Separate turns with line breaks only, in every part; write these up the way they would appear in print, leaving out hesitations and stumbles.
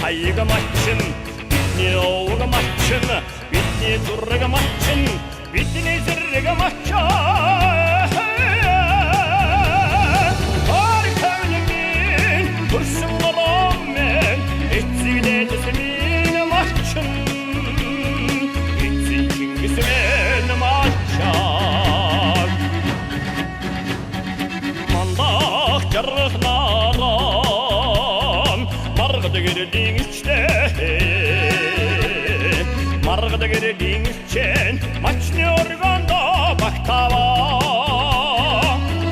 Hayga maçın, bitni oğga maçın, bitni durga maçın, bitni zırga maçın. Harikayın, kurşun babam ben, etsi de tesmin maçın, etsi çingismen maçın. Mandak jarıhnaran, margıda girdin işte. Margıda girdin için, maçni organda baktava.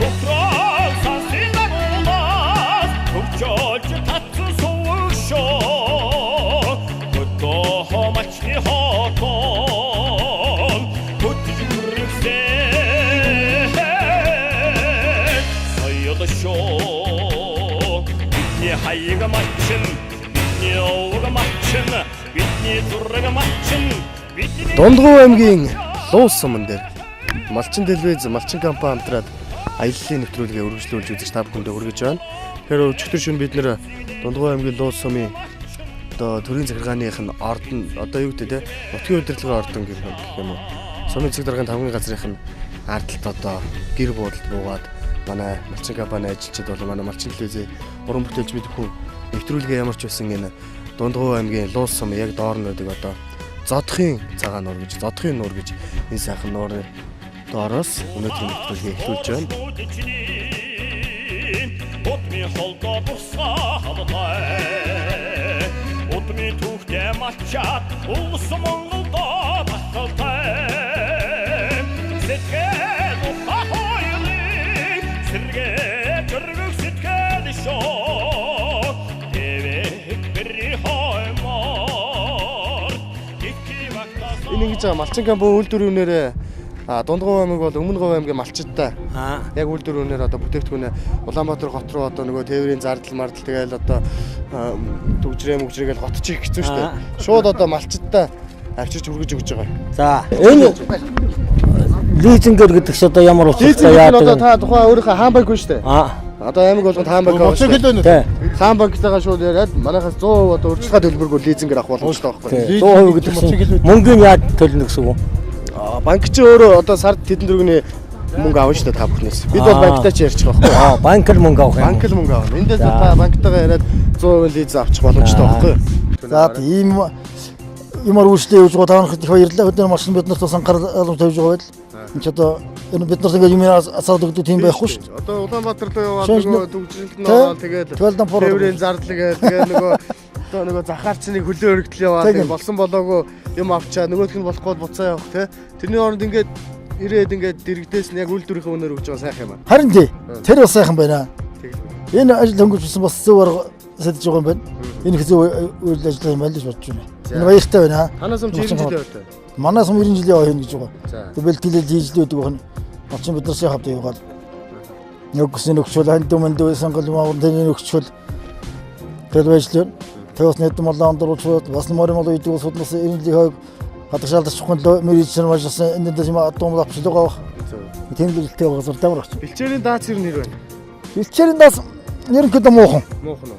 Kukral sansıyla olmaz, kukçolcu tatlı soğuk şok. Kutluho maçni hokon, kutlucu kırıksen, sayılı şok. Bitni hayga maçın, bitni oğga maçın, bitni durga maçın.
Дундгов аймгийн Луус суман дээр Малчин телевиз, Малчин компани хамтраад аяллалын нэвтрүүлгээ үргэлжлүүлж үзэж та бүхэндээ хүргэж байна. Тэгэхээр өчигдөр шөнө бид нэр Дундгов аймгийн Луус сумын одоо төрийн захиргааных нь ордон одоо юу гэдэг те нутгийн удирдлагын ордон гэх юм уу. Сумын цэг даргын тавгийн газрынх нь ардалт одоо гэр буудалд буугаад манай Малчин компани ажилчид бол манай Малчин телевизийн уран бүтээлч бид бүхэн нэвтрүүлгээ ямар ч байсан энэ Дундгов аймгийн Луус сум яг доор нь байдаг одоо Зодхын цагаан нуур гэж Зодхын нуур гэж энэ сайхан нуурын доороос өнөөдрийн нэвтрүүлгээ эхлүүлж байна. Утми холдоо бурсаалтай. Утми түүхтэй мачаад улс Монголдоо баталтай. Сэтгэл ухаахойлын сэргээ төргөг сэтгэл шоо. Эвэг бэрри хоймоор энэ ингэж Малчин компани үйлдвэрийн үнээрээ Дундгов аймаг бол Өмнө Говь аймгийн малчидтай. Яг үйлдвэрийн үнээр одоо бүтээгдэхүүнээ Улаанбаатар хот руу одоо нөгөө тээврийн зардал мардал тэгээл одоо төгжрээ готчих хэцүү шүү дээ. Шууд одоо малчидтай авчирч хүргэж өгч байгаа. За энэ лизингэр гэдэг ч одоо ямар утгатай яадаг. Одоо та тухайн өөрийнхөө хаан банк шүү дээ. Одоо аймаг болгонд хаан банк авах шүү дээ. Хаан банктайгаа шууд яриад манайхаас 100% одоо урьдчилгаа төлбөргүй лизингэр авах боломжтой байхгүй. 100% гэдэг чинь мөнгөний яаж төлнө гэсэн үг. Банк чи өөрөө одоо сард хэдэн төгрөгийн мөнгө авна шүү дээ та бүхнээс. Бид бол банктай ч ярьчих واخхой. Банк л мөнгө авах юм. Банк л мөнгө авна. Эндээс та банктайгаа яриад 100% лиз авчих боломжтой واخхой. За ийм ямар үйлчлэл хийж байгаа таанах их баярлалаа. Өдөр машин бид нарт анхаарал тавьж байгаа байл. Энд ч одоо энэ бид нарт ингээд юм асаад өгдөг тийм байхгүй шүү дээ. Одоо Улаанбаатар руу яваад нөгөө төгжрөлт нь ороод тэгээд тээврийн зардал тэгээд нөгөө одоо нөгөө захаарчныг хөлөө өргөдөл яваад болсон болоогүй юм авчаа нөгөөх нь болохгүй буцаа явах те. Тэрний оронд ингээд ирээд ингээд дэрэгдээс нь яг үйлдвэрийнхээ өнөр өгч байгаа сайхан юм байна. Харин тий. Тэр бас сайхан байна. Энэ ажил хөнгөлсөн бас зөв арга сэтж байгаа юм байна. Энэ их зөв үйл ажиллагаа юм байна гэж бодож байна. Энэ баяртай байна. Танаас юм 90 жилийн ойтой. Манаас 90 жилийн ой хийнэ гэж байгаа. Тэг бэлтгэлэл хийжлээ гэдэг байна. Очин бид нар сайхан хавдаг яваад. Нөгөөс нь өгчвөл ханд өмнөд сонгол маавар тэний өгчвөл тэр байжлаа. Тэгээс нэт молоон дөрөвчүүд бас морин мол үйдэг улсууд нас ирнэлийг хойг хадагшаалдах чухал мэрийчсэн мажсан энэ дэс юм атом авчлаа байгаа. Тийм л хэлтэй байгаа зурдаг багч. Бэлчээрийн даац юу нэр байна? Бэлчээрийн даац ерөнхийдөө муухан.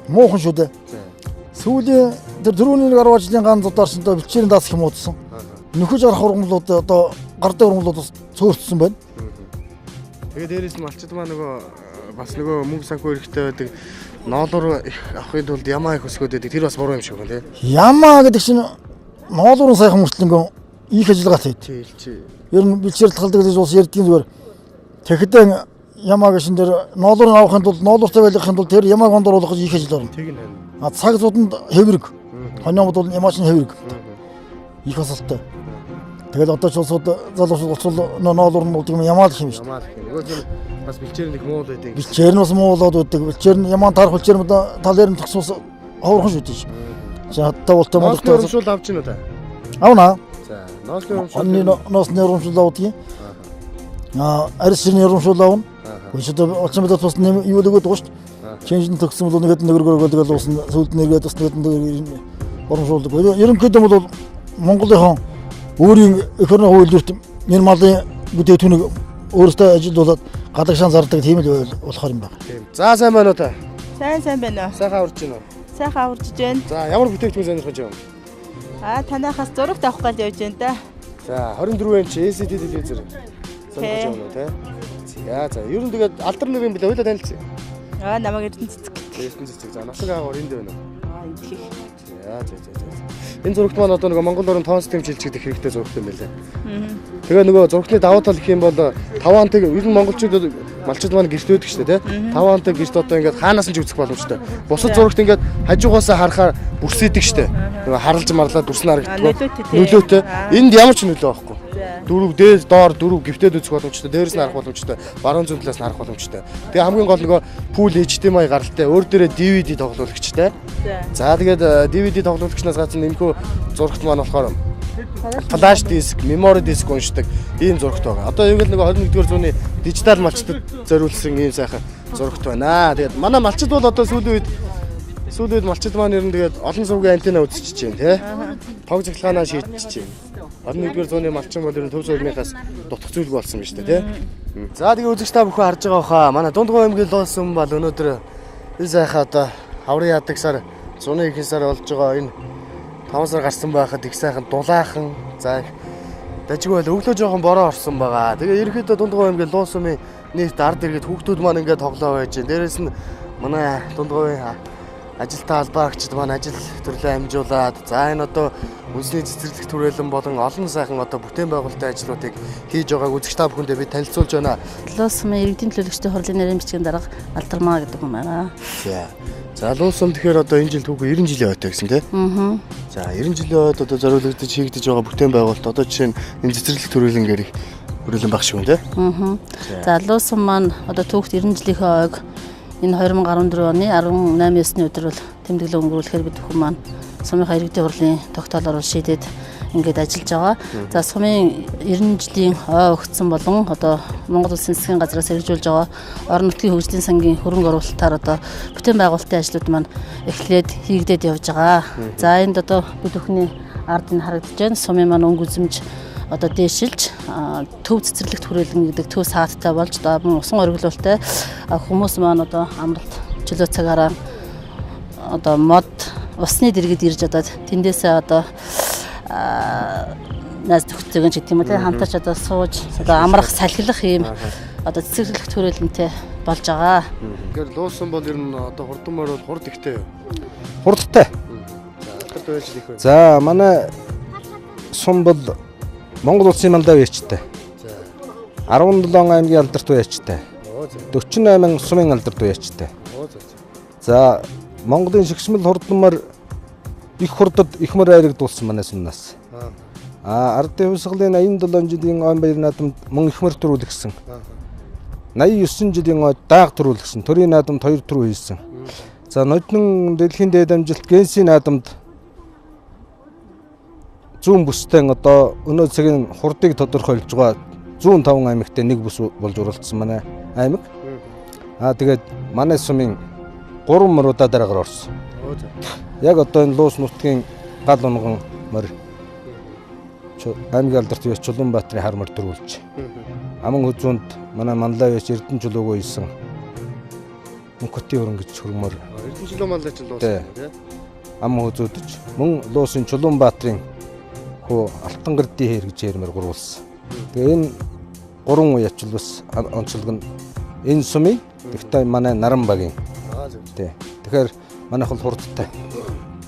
Муухан шүү дээ. Сүүлийн тэр дөрөвний гаруй ажлын ганц ударсантай бэлчээрийн даац хэм уудсан. Нөхөж арах ургамлууд одоо гардаа ургамлууд цөөрцсөн байна. Тэгээд дээрээс нь малчид маа нөгөө бас нөгөө мөнгө санхүү хэрэгтэй байдаг. Ноолуур их авахын тулд ямаа их өсгөөд байдаг. Тэр бас буруу юм шиг байна тий. Ямаа гэдэг чинь ноолуурын сайхан мөртлөнгөө их ажиллагаа хийдэг. Ер нь бэлчээр талдаг гэж бас ярьдгийн зүгээр. Тэгэхдээ ямаа гişin дээр ноолуурын авахын тулд ноолууртай байлгахын тулд тэр ямааг ондруулах гэж их ажиллаа. Тэг нь харин. Цаг зууданд хэврэг. Хоньомод бол ямаач нь хэврэг. Их асуулттай. Тэгэл одоо ч улсууд залуучууд ноолуур нь гэдэг юм ямаа л юм шүү дээ. Нөгөө зөв бас бэлчээр нэг муу л байдаг. Бэлчээр нь бас муулаад байдаг. Бэлчээр нь ямаа тарах бэлчээр нь талаар нь төгсөөс ховорхон шүү дээ. За одоо болтой Монголд урамшуул авч гинэ та. Авна. За ноосны урамшуул авдаг. Арьсны урамшуул авна. Өчигдөр олцсон мэдээ тус юу өгөөд байгаа шүү дээ. Чинжин төгсөн бол нэгэд нөгөргөөргөл тэгэл уусна сүлд нэгээд бас нэгэд урамшуулдаг. Ерөнхийдөө бол Монголын өөрийн экономик үйлдвэрт энэ малын бүтээгдэхүүнийг өөрөөсөө ажилуулад
гадагшаан зардаг тийм л болохоор юм байна.
Тийм. За сайн байна уу та?
Сайн байна уу?
Сайхан урж байна уу?
Сайхан урж байна.
За ямар бүтээгдэхүүн сонирхож байна?
Танахаас зураг тавих гал явж байна да.
За 24 инч LCD телевизэр сонирхож байна уу те? За ер нь тэгээд алдар нэр юм билээ хоёлаа танилцъя.
Намайг Эрдэнэ цэцэг.
Эрдэнэ цэцэг. За насаг аагаар энд байна уу?
Энд их.
За. Энэ зурагт маань одоо нөгөө Монгол орн тоон систем шилжигдэх хэрэгтэй зурагт юм байлаа. Тэгээ нөгөө зурагтны давуу тал гэх юм бол 5 антыг ер нь монголчууд малчууд маань гэрт өгдөг шүү дээ тий. 5 антыг гэрт одоо ингээд хаанаас нь ч үзэх боломжтой. Бусад зурагт ингээд хажуугаасаа харахаар бүрсээдэг шүү дээ. Нөгөө харалж марлаад дүрс нь харагддаг. Нөлөөтэй. Энд ямар ч нөлөө байхгүй. Дөрөв дээд доор дөрөв гифтэд үзэх боломжтой. Дээрээс нь харах боломжтой. Баруун зүүн талаас нь харах боломжтой. Тэгээ хамгийн гол нөгөө Full HDMI гаралтай. Өөр дээрээ DVD тоглуулагчтай. За тэгээд DVD тоглуулагчнаас гадна нэмхүү зурагт маань болохоор флаш диск, memory диск уншдаг ийм зурагт байгаа. Одоо яг л нөгөө 21-р зууны дижитал малчтад зориулсан ийм сайхан зурагт байна. Тэгээд манай малчд бол одоо сүүлийн үед малчд маань ер нь тэгээд олон зургийн антенна үзчихэж байна тий. Тог цахилгаанаа шийдчихэж байна. 21-р зууны малчин бол ер нь төв зургийнхаас дутх зүйлгүй болсон байна шүү дээ тий. За тэгээд үзэгч та бүхэн харж байгаа хаа. Манай Дундгой аймгийн луусан бол өнөөдөр энэ сайхан одоо хаврын ядаг сар зуны ихэнх сар болж байгаа энэ 5 сар гарсан байхад их сайхан дулаахан за дажгүй бол өглөө жоохон бороо орсон байгаа. Тэгээ ерөөхдөө Дундгой аймгийн луусумын нийт ард иргэд хүүхдүүд маань ингээд тоглоо байж байна. Дээрээс нь манай Дундгой ажилтаа албаагчид маань ажил төрлөө амжуулаад за энэ одоо үндэсний цэцэрлэг түрээлэн болон олон сайхан одоо бүтээн байгуулалтын ажлуудыг хийж байгааг үзэгч та бүхэндээ бид танилцуулж байна.
Луусумын иргэдийн төлөөлөгчдийн хурлын нарийн бичгийн дарга Алдармаа гэдэг юм байна.
За луусум тэгэхээр одоо энэ жил түүхий 90 жилийн ойтой гэсэн тий. За 90 жилийн ойд одоо зориулагдаж хийгдэж байгаа бүтээн байгуулалт одоо жишээ нь энэ цэцэрлэг түрээлэнгээр хүрээлэн баг шиг юм тий.
За луусум маань одоо түүхт 90 жилийнхээ ойг энэ 2014 оны 18-9-ны өдөр бол тэмдэглэл өнгөрүүлэхээр бид бүхэн маань сумынхаа иргэдийн хурлын тогтоолоор шийдээд ингээд ажиллаж байгаа. За сумын 90 жилийн ой өгсөн болон одоо Монгол Улсын засгийн газраас хэрэгжүүлж байгаа орон нутгийн хөгжлийн сангийн хөрөнгө оруулалтаар одоо бүтээн байгуулалтын ажлууд маань эхлээд хийгдээд явж байгаа. За энд одоо бид бүхний ард нь харагдаж байна. Сумын маань өнгө үзэмж одоо дээшилж төв цэцэрлэгт хүрээлэн гэдэг төв сааттай болж одоо усан ориглуултай хүмүүс маань одоо амралт чөлөө цагаараа одоо мод усны дэргэд ирж одоо тэндээсээ одоо нас төгсгөн ч гэдэг юм уу те хамтарч одоо сууж одоо амрах салхилах ийм одоо цэцэрлэгт хүрээлэнтэй болж байгаа.
Тэгэхээр луусан бол ер нь одоо хурдмаар бол хурд ихтэй юу?
Хурдтай. За манай сум бол Монгол Улсын мандаа үеичтэй. 17 аймгийн алдарт үеичтэй. 48 сумын алдарт үеичтэй. За Монголын шигшмэл хурдмаар их хурдад ихмэр айрагдуулсан манай сумнаас. Ардын хувьсгалын 87 жилийн он баяр наадамд мөн ихмэр төрүүлгсэн. 89 жилийн он дааг төрүүлгсэн. Төрийн наадамд 2 төрөө хийсэн. За нодон дэлхийн дээд амжилт генсийн наадамд зүүн бүстэй одоо өнөө цагийн хурдыг тодорхойлж байгаа 105 аймагтай нэг бүс болж уралдсан манай аймаг. Тэгээд манай сумын 3 мөрөдөө дараагаар орсон. Яг одоо энэ луус нутгийн гал унган мөр аймгийн алдарт ёс Чулуунбаатарын хар мөр төрүүлж. Аман хүзүүнд манай Манлайвч Эрдэнэ чулууг ийсэн. Мөнхөтийн хөрөнгө гэж хөрмөр.
Эрдэнэ чулуу Манлайч луусан тий.
Аман хүзүүдж мөн луусын Чулуунбаатарын хөө алтан гэрдийн хэр гэж ярмаар гурвуулсан. Тэгээ энэ 3 үе ачил бас онцлог нь энэ сумын тэгтээ манай Наран багийн. Тэгэхээр манайх бол хурдтай.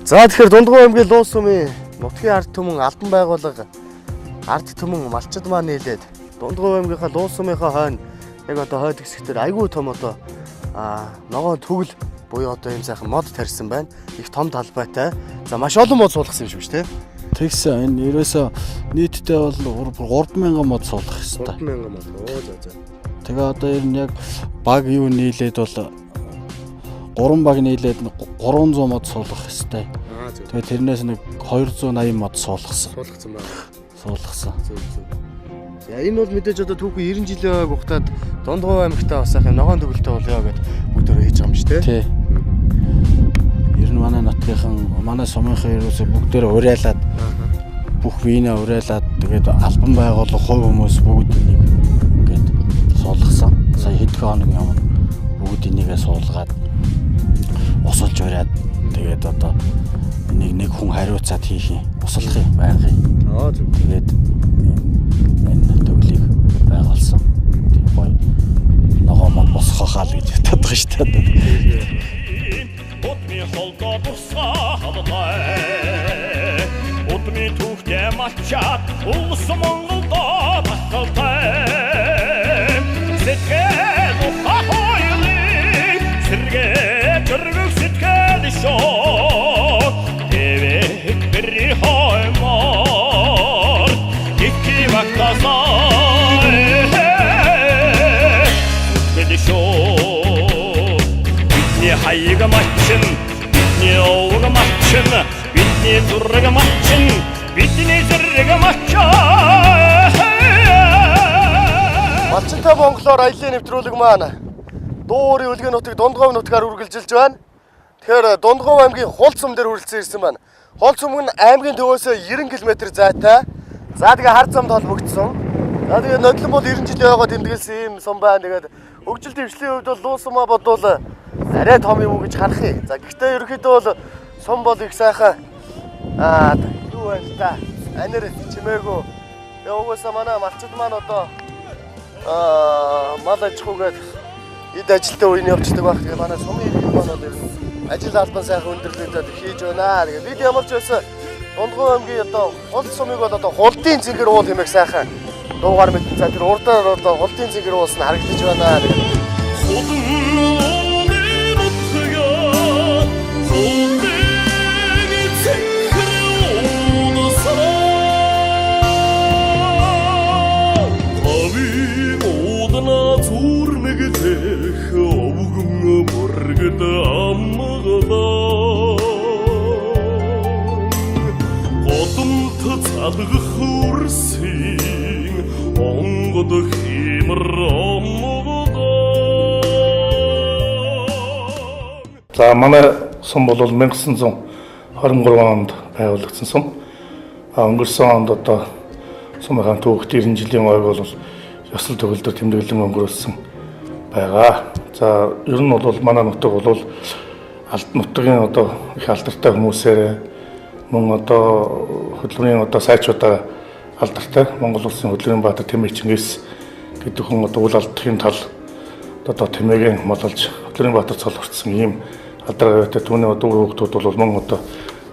За тэгэхээр Дундгой аймгийн луус сумын нутгийн ард түмэн албан байгууллага ард түмэн малчид маань нийлээд Дундгой аймгийнхаа луус сумынхаа хойно яг одоо хойд хэсэгтэр айгүй том одоо ногоон төгөл буюу одоо юм сайхан мод тарьсан байна. Их том талбайтай. За маш олон мод суулгасан юм шиг шүү дээ.
Тэгсэн энэ ерөөсөө нийтдээ бол 3000 мод суулгах хэрэгтэй.
3000 мод. За.
Тэгээ одоо ер нь яг баг юу нийлээд бол 3 баг нийлээд 300 мод суулгах хэрэгтэй. Тэгээ тэрнээс нэг 280 мод суулгасан. Суулгасан.
За энэ бол мэдээж одоо түүхий 90 жилийн хугацаанд Дундгой аймагтаа бас сайхан ногоон төгөлтэй болёо гэж бүгдөө хийж байгаа юм шүү дээ.
Тий. Ер нь манай нутгийнхан манай сумынхан ерөөсөө бүгдээр уриалаад бүх биенээ уриалаад тэгээд албан байгууллага хувь хүмүүс бүгд ингээд суулгасан. Сая хэдхэн хоногийн өмнө бүгд энийгээ суулгаад усалж бариад тэгээд одоо нэг хүн хариуцаад хийх юм. Услах юм байнгын. Тэгээд энэ төглийг байгуулсан. Тийм гоё ногоо мод босгоо хаал гэж ятдаг шүү дээ.
Утми холдоо тусаатай. Утми түүхтэй мачаад улс Монголдоо баталтай. Сэтгэл ухаахойли сэргээ төргөг сэтгэл шоо. Тэвэг бэрри хоймор ики вактасаа. Тэдэ шоо. Бидний хаяга мачин, бидний овга мачин, бидний зурга мачин, бидний зэрэг мачаа.
Малчинтай Монголоор аяллаа нэвтрүүлэг маань Дуурын үлгэн нутгийг Дундгов нутгаар үргэлжилж байна. Тэгэхээр Дундгов аймгийн Хулцсум дээр хүрэлцэн ирсэн байна. Хулцсум нь аймгийн төвөөс 90 км зайтай. За тэгээ хар замд холбогдсон. За тэгээ нодлон бол 90 жилийн ойгоо тэмдэглэсэн юм сум байна. Тэгээд хөгжил дэвшлийн хувьд бол Луусумаа бодвол арай том юм уу гэж харах юм. За гэхдээ ерөнхийдөө бол сум бол их сайхан юу байна та? Анир чимээгүй. Тэгээ угаасаа манай малчид маань одоо мал аж ахуйгээд эд ажилтаа үеийн явцдаг байх. Тэгээ манай сумын иргэн маань бол ажил албан сайхан өндөрлөлтөд хийж байна. Тэгээ бид ямар ч байсан Дундгов аймгийн одоо хул сумыг бол одоо хулдын цэнгэр уул хэмээх сайхан дуугаар мэдэн. За тэр урдаар одоо хулдын цэнгэр уулс нь харагдаж байна.
За манай сум бол 1923 онд байгуулагдсан сум. Өнгөрсөн онд одоо сумын түүхт 90 жилийн ойг бол ёслол төгөлдөр тэмдэглэн өнгөрүүлсэн байгаа. За ер нь бол манай нутаг бол нутгийн одоо их алдартай хүмүүсээр мөн одоо хөдөлмөрийн одоо сайчуудаа алдартай Монгол улсын хөдөлмөрийн баатар Тэмээ Чингис гэдэг хүн одоо үл алдахын тал одоо Тэмээгийн мололж хөдөлмөрийн баатар цолгорцсон ийм алдартай түүний одоо хүүхдүүд бол мөн одоо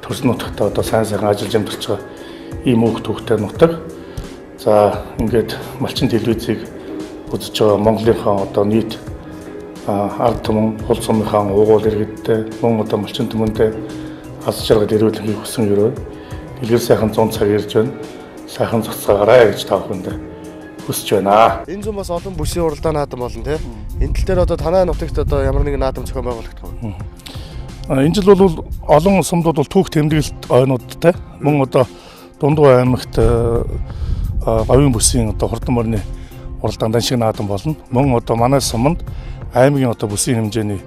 төрсөн нутагтаа одоо сайн ажиллаж амьдарч байгаа ийм хүүхдүүдтэй нутаг. За ингээд малчин телевизийг үзэж байгаа Монголынхаа одоо нийт ард түмэн хул сумынхаа уугуул иргэдтэй мөн одоо малчин түмэндээ аз жаргал эрүүл мэндийг хүсэн өрөө дэлгэр сайхан 100 цаг ирж байна. Сайхан цоцгоорой гэж та бүхэнд хүсэж байна.
Энэ зам бас олон бүсийн уралдаан наадам болно тий. Энэ тал дээр одоо танай нутагт одоо ямар нэгэн наадам зохион байгуулагдах вэ?
Энэ жил бол олон сумдууд бол түүх тэмдэглэлт ойнуудтай мөн одоо Дундгов аймагт говийн бүсийн одоо хурдан морины уралдаан шиг наадам болно. Мөн одоо манай суманд аймгийн одоо бүсийн хэмжээний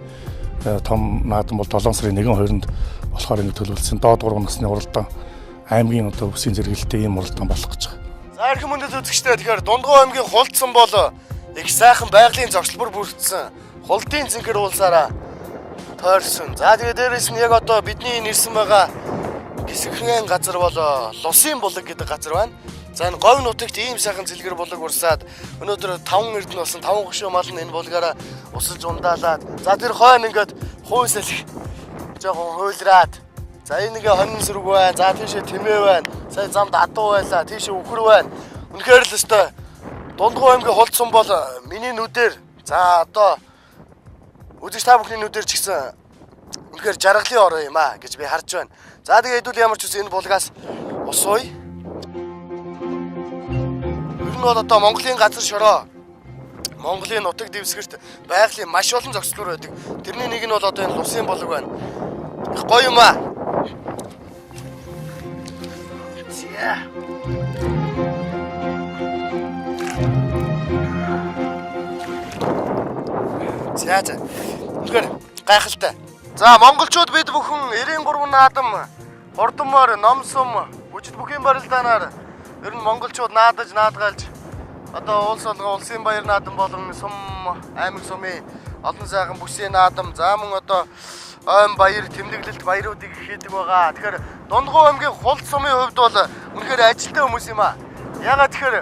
том наадам бол 7 сарын 1-2-нд болохоор ингэ төлөвлөсөн. Доод 3 насны уралдаан аймгийн одоо бүсийн зэрэгэлтэй ийм уралдаан болох гэж байгаа.
За эрхэм хүндэт үзэгчдээ тэгэхээр Дундгов аймгийн Хулцсум бол их сайхан байгалийн зогсолбор бүрдсэн хулдын цэнгэр уулсаараа тойрсон. За тэгээ дээрээс нь яг одоо бидний нэрсэн байгаа гисгхэн газар бол Лусын булаг гэдэг газар байна. За энэ говь нутагт ийм сайхан зэлгэр булаг урсаад өнөөдөр 5 эрдэнэ болсон 5 гошуу мал нь энэ булгаараа усалж ундаалаад за тэр хойно ингээд хүйсэл жоохон хуйлраад за энэ ингээ хонин сүрэг байна. За тийшээ Тэмээ байна. Сая замд адуу байлаа. Тийшээ Үхэр байна. Үнэхээр л өстой Дундгов аймгийн Хулцсум бол миний нүдээр за одоо үзэж та бүхний нүдээр ч гэсэн үнэхээр жаргалын ороо юм аа гэж би харж байна. За тэгээ хэдүүл ямар ч үс энэ булгаас ус ууя. Бол одоо Монголын газар шороо Монголын нутаг дэвсгэрт байгалийн маш олон зохицлоор байдаг. Тэрний нэг нь бол одоо энэ Лусын булаг байна. Их гоё юм аа. За. Тэгэхээр гайхалтай. За монголчууд бид бүхэн 93 наадам, хурдан морь, ном сум, бүжил бүхийн барилдаанаар ер нь монголчууд наадаж наадгаалж одоо улс олгон улсын баяр наадам болон сум аймаг сумын олон сайхан бүсийн наадам за мөн одоо ойн баяр тэмдэглэлт баяруудыг хийдэг байгаа. Тэгэхээр Дундгов аймгийн хул сумын хувьд бол үнэхээр ажилттай хүмүүс юм аа. Ягаад тэгэхээр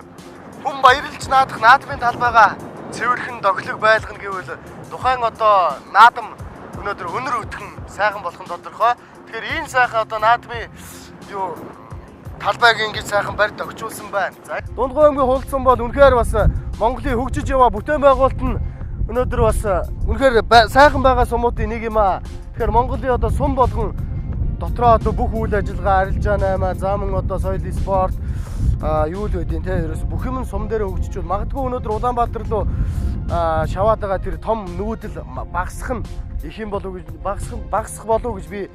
хүн баярлж наадах наадмын талбайгаа цэвэрхэн доглог байлгана гэвэл тухайн одоо наадам өнөөдөр өнөр өтгөн сайхан болох нь тодорхой. Тэгэхээр энэ сайхан одоо наадмын юу талбайг ингэж сайхан барьд огжуулсан байна. За Дундгов аймгийн хул сум бол үнэхээр бас Монголын хөгжиж яваа бүтээн байгуулалт нь өнөөдөр бас үнэхээр сайхан байгаа сумуудын нэг юм аа. Тэгэхээр Монголын одоо сум болгон дотроо одоо бүх үйл ажиллагаа арилжаа 8 за мөн одоо соёлын спорт юу л байдیں۔ Тэ ерөөс бүх юм сум дээр хөгжиж байна. Магадгүй өнөөдөр Улаанбаатар руу шаваад байгаа тэр том нүүдэл багасах нь их юм болов гэж багасах болов гэж би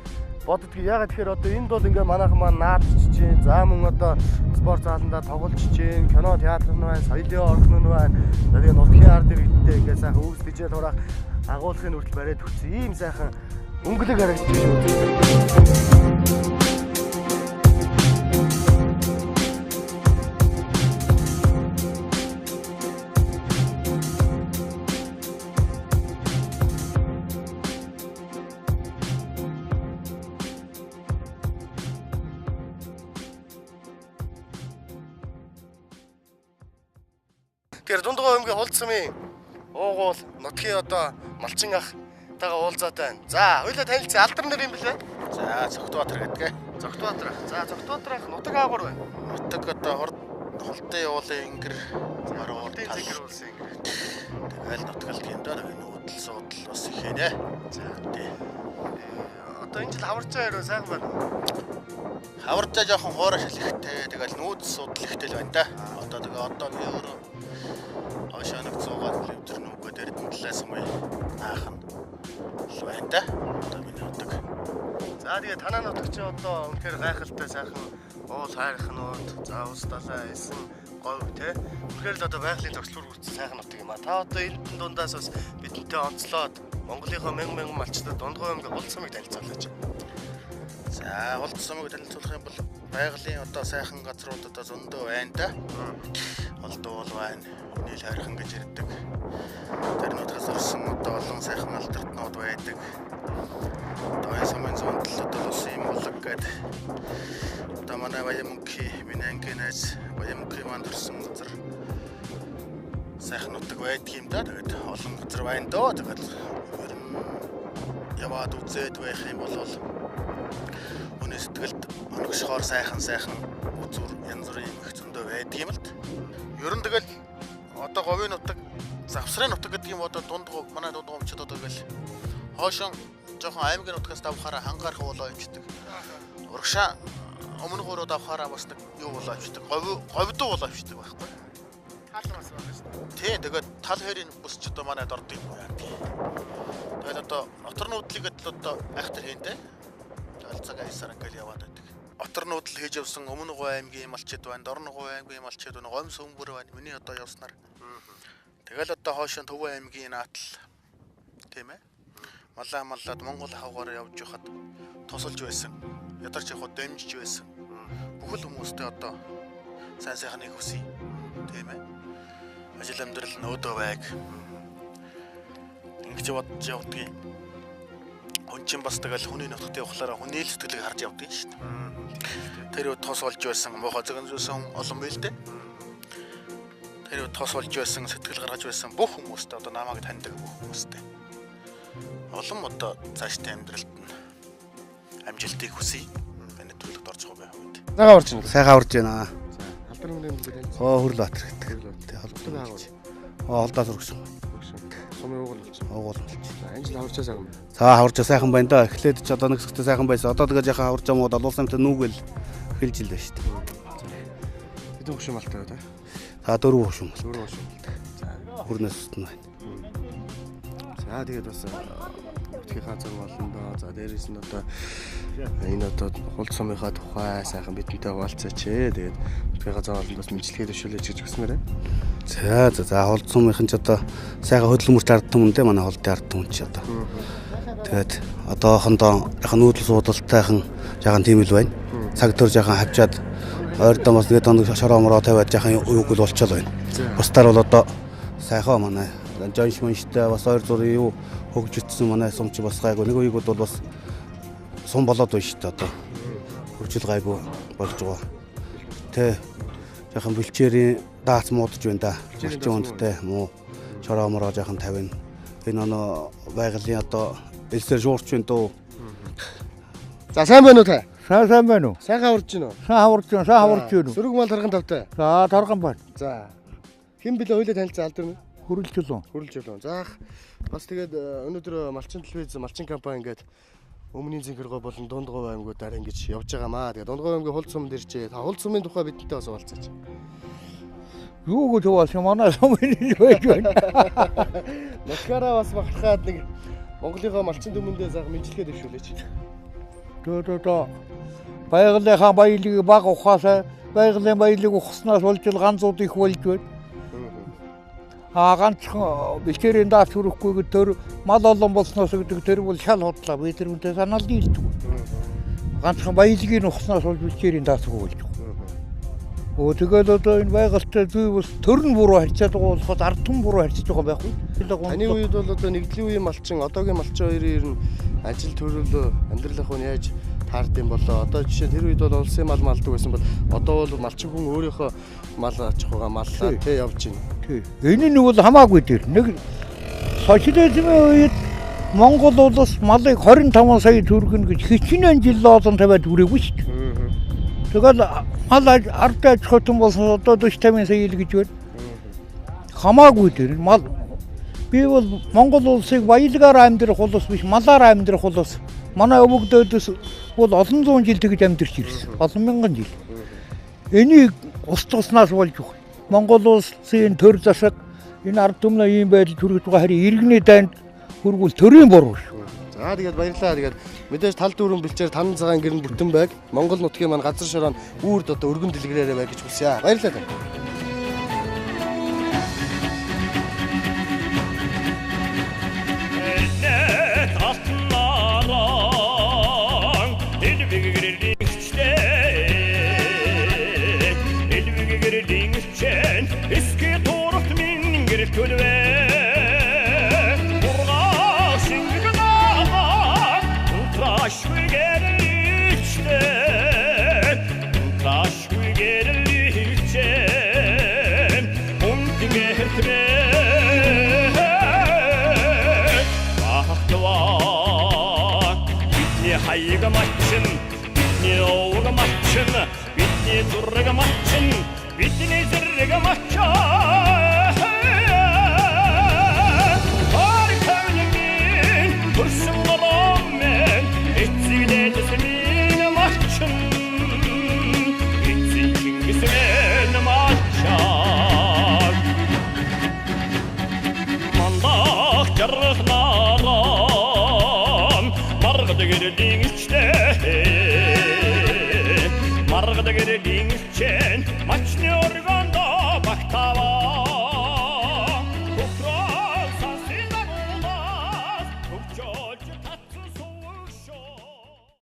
боддгийг. Ягаад тэгэхээр одоо энд бол ингээ манайхан маань наадчиж जैन. За мөн одоо спорт зааланда тоглож जैन. Кино театр нь байна, соёлын орхон нь байна. Тэгээ нутгийн ард иргэдтэй ингээ сайхан үүсгэж хураах агуулгын хүртэл бариад өгсөн. Ийм сайхан өнгөлөг харагдаж байна. Тэгэхээр Дундгов аймгийн хул сумын уугуул нутгийн одоо малчин ах тагаа уулзаад байна. За хоёулаа танилцсан алдар нэр юм блэ?
За Цогтбаатар гэдэг.
Цогтбаатар. За Цогтбаатар ах нутаг аагур байна.
Нутаг одоо хултын уулын ингэр ороод
зэнгэр уулсан ингэр.
Тэгэл нутгалт юм даа нэг нүүдэл суудал бас их нэ. За тий.
Одоо энэ жил хаварчаа яруу сайхан байна.
Хаварчаа жоохон хоороо шилэхтэй. Тэгэл нүүдэл суудал ихтэй л байна да. Одоо тэгээ одоо би өөрөө Ошоног 100-аар литр нүгүүд эрдэнэ талаас юм аахан л байна да. Одоо миний удаг.
За тэгээ танаа нутагч одоо үнэхээр гайхалтай сайхан уул хайрхнууд, за ус далай эсэн говь те. Үнэхээр л одоо байгалийн төгслөр хүрсэн сайхан нутаг юм а. Та одоо энэ дундаас бас бидэнтэй онцлоод Монголынхоо мянган малчдад Дундгов аймгийн хул сумыг танилцуулаач.
За хул сумыг танилцуулах юм бол байгалийн одоо сайхан газрууд одоо зөндөө байна да. Олдуул байна. Нийл хайрхан гэж ярьдаг. Тэрнүүдээс орсон одоо олон сайхан алдартнууд байдаг. Одоо энэ сумын зүүн талд улсын юм болог гэдэг. Одоо манай Баямөнхий миний ангийн найз Баямөнхий манд орсон газар сайхан нутаг байдаг юм да. Тэгээд олон газар байна доо. Тэгээд ер нь яваад үзээд байх юм бол хүний сэтгэлд оногшохоор сайхан үзүр янз бүрийн их зөндөө байдаг юм л да. Ер нь тэгэл одоо говийн нутаг, завсрын нутаг гэдэг юм одоо Дундгов, манай Дундгов өмчд одоо тэгэл хоошон жоохон аймгийн нутгаас давхаараа хангаарх болоо юмчдаг. Урагшаа өмнө гуруу давхаараа бас нэг юу болоо юмчдаг. Говьдуу болоо юмчдаг байхгүй. Тал бас байна шүү дээ. Тийм тэгээд тал хоёрын бүсч одоо манайд ордог юм яа. Тэгэл одоо отор нуудлыг одоо айхтар хийнтэй. Тэгэл цаг айсаар ингээл яваад байдаг. Отор нүүдэл хийж явсан Өмнө Говь аймгийн малчид байна, Дорн Говь аймгийн малчид байна, Гомс өмбөр байна. Миний одоо явснаар. Тэгэл одоо хоошин Төв аймгийн наатал тийм ээ. Маллаад Монгол хавгаар явж байхад тусалж байсан. Ядарч явахад дэмжиж байсан. Бүхэл хүмүүстэй одоо сайн сайхныг хүсье. Тийм ээ. Ажил амьдрал нь өөдөө байг. Ингэж явдгийг. Хүн чинь бас тэгэл хүний нутагт явхлаараа хүний л сэтгэлийг харж явдаг шүү дээ. Тэр үед тос олж байсан муухай зэгэнзүүлсэн олон байл дээ. Тэр үед тос олж байсан сэтгэл гаргаж байсан бүх хүмүүстэй одоо намайг таньдаг бүх хүмүүстэй. Олон одоо цаашдаа амьдралд нь амжилтыг хүсье. Миний төлөвлөлд орж байгаа байх.
Сайхан орж байна.
Сайхан орж байна.
Алдар нүрийн бүлээн.
Хөрлөбаатар гэдэг. Тэг
холбоотой байгуул.
Холдоос өргөсөн.
Сумын уугуул болж байна.
Уугуул болж.
За энэ жил хаварчаа сайхан байна.
За хаварчаа сайхан байна да. Эхлээд ч одоо нэг хэсэгтээ сайхан байсан. Одоо тэгээ яхаа хаварчаа мууд улсын амт нүгэл эхэлж илээ шүү дээ.
Хэдэн хөшөө малтай байна?
За 4 хөшөө мал.
4 хөшөө малтай. За
хүрнээс устна байна.
За тэгээд бас нутгийн газар болно доо. За дээрээс нь одоо энэ одоо хул сумынхаа тухай сайхан бидэнтэй хуваалцаач ээ. Тэгээд нутгийн газар болонд бас мэдлэгээ төшөөлөж гэж хүсмээр байна.
За хул сумынхан ч одоо сайхан хөдөлмөрт ардсан юм дээ манай холдын ардсан хүн ч одоо. Тэгээд одоохондоо яхан нүүдэл суудалтайхан яхан тийм л байна. Цаг төр яхан хавчаад
ойрдоо бас тэгээд донд шороомороо тавиад яхан үг л болчиход байна. Бусдаар бол одоо сайхан манай Жонш Монштай бас 200 юу хөгжигдсэн манай сумч бас гайгүй нэг үеигүүд бол бас сум болоод байна шүү дээ одоо. Хөгжил гайгүй болж байгаа. Тэ яхан бэлчээрийн даац муудж байна да. Малчин үндтэй муу шороомороо яхан тавина. Энэ байгалийн одоо элсээр жуурч байна дөө.
За сайн байна уу та?
Сайн байна уу?
Сайхан хурж байна уу?
Сайн хаварч байна.
Сөрөг мал тарган тавтай.
За тарган байна.
За. Хэн билээ хоёулаа танилцсан алдар нь?
Хүрэлжлөө.
Хүрэлжлөө. Заах. Бас тэгээд өнөөдөр малчин телевиз, малчин компани ингээд өмнгийн зинхэргоо болон дундгов аймагуудаар ингэж явж байгаамаа. Тэгээд дундгов аймгийн хулц сумд ирчээ. Та хулц сумын тухай бидэнтэй бас уулзаач.
Юу гэж болсон манай сумын байж байна.
Маскара бас бахархаад нэг Монголынхаа малчин дүмэндээ заг мэдлэгээ дэвшүүлээч.
Байгалийнхаа баялыг баг ухаасаа байгалийн баялыг ухснаас болж ганцууд их болж байна. Ганцхан бэлчээрийн даац хүрэхгүйгээр тэр мал олон болсноос гэдэг тэр бол шал хотлоо. Би тэр үнтэй санаал дийлдэг. Ганцхан баялагийг ухснаас болж бэлчээрийн даац болж байгаа. Тэгээд одоо энэ байгальтай зүй бас төр нь буруу харьцаад байгаа болохоос ард түмэн буруу харьцаж байгаа байхгүй.
Таны үед бол одоо нэгдлийн үеийн малчин, одоогийн малчин хоёрын ер нь ажил төрөл амьдрал ах нь яаж таард юм болоо. Одоо жишээ тэр үед бол улсын мал малдаг байсан бол одоо бол малчин хүн өөрийнхөө мал аачих байгаа маллаа тэ явж байна.
Энэ нь бол хамаагүй дээр. Нэг социализмын үед Монгол улс малыг 25 сая төгрөгнө гэж хичнээн жил олон тавиад хүрээгүй шүү дээ. Тэгээд мал ард аж хотон болсон одоо 40-50 сая ил гэж байна. Хамаагүй дээр мал би бол Монгол улсыг баялагаар амьдрах улс биш малаар амьдрах улс. Манай өвөгдөөс бол олон зуун жил тэгж амьдарч ирсэн. Олон мянган жил. Энийг ус туснаас болж байгаа. Монгол улсын төр засаг энэ ард түмний ийм байдал төрөж байгаа харин иргэний дайнд хүргүүл төрийн буруу шүү.
За тэгээд баярлалаа. Тэгээд мэдээж тал дүүрэн бэлчээр тан цагаан гэрн бүтэн байг. Монгол нутгийн маань газар шороо үрд одоо өргөн дэлгэрээрээ байг гэж хүсье. Баярлалаа.
Хайга матчин, бидний овга матчин, бидний зурга матчин, бидний зэрэг матчаа. Аркагийн хурсан голомэн, эцэгдээ тэсмин матчин, эцэг чингисмэн матчаа. Мандах жаргахнарам, маргад гэрлийн Маргад гэрлийн чин мачны оргондо багтава